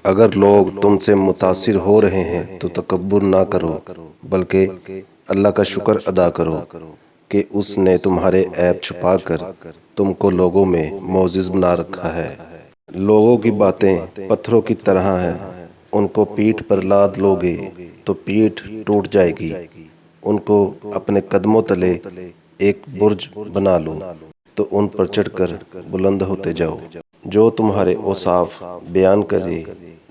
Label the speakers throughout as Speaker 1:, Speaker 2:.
Speaker 1: اگر لوگ تم سے متاثر ہو رہے ہیں تو تکبر نہ کرو، بلکہ اللہ کا شکر ادا کرو کہ اس نے تمہارے عیب چھپا کر تم کو لوگوں میں معزز بنا رکھا ہے۔ لوگوں کی باتیں پتھروں کی طرح ہیں، ان کو پیٹھ پر لاد لوگے تو پیٹھ ٹوٹ جائے گی، ان کو اپنے قدموں تلے ایک برج بنا لو تو ان پر چڑھ کر بلند ہوتے جاؤ۔ جو تمہارے اوصاف بیان کرے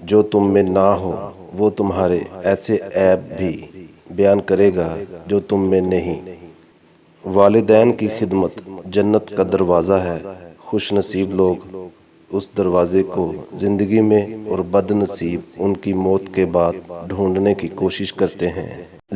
Speaker 1: جو تم میں نہ ہو، وہ تمہارے ایسے عیب بھی بیان کرے گا جو تم میں نہیں۔ والدین کی خدمت جنت کا دروازہ ہے، خوش نصیب لوگ اس دروازے کو زندگی میں اور بد نصیب ان کی موت کے بعد ڈھونڈنے کی کوشش کرتے ہیں۔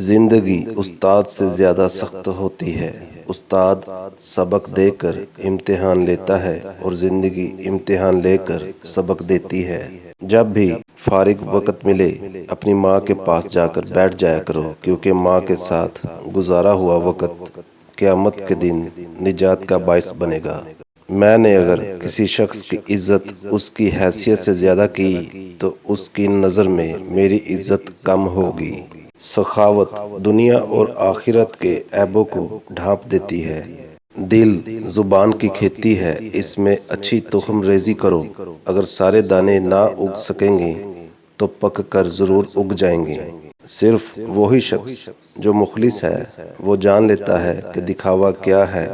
Speaker 1: زندگی استاد سے زیادہ سخت ہوتی ہے، استاد سبق دے کر امتحان لیتا ہے اور زندگی امتحان لے کر سبق دیتی ہے۔ جب بھی فارغ وقت ملے اپنی ماں کے پاس جا کر بیٹھ جایا کرو، کیونکہ ماں کے ساتھ گزارا ہوا وقت قیامت کے دن نجات کا باعث بنے گا۔ میں نے اگر کسی شخص کی عزت اس کی حیثیت سے زیادہ کی تو اس کی نظر میں میری عزت کم ہوگی۔ سخاوت دنیا اور آخرت کے عیبوں کو ڈھانپ دیتی ہے۔ دل زبان کی کھیتی ہے، اس میں اچھی تخم ریزی کرو، اگر سارے دانے نہ اگ سکیں گے تو پک کر ضرور اگ جائیں گے۔ صرف وہی شخص جو مخلص ہے وہ جان لیتا ہے کہ دکھاوا کیا ہے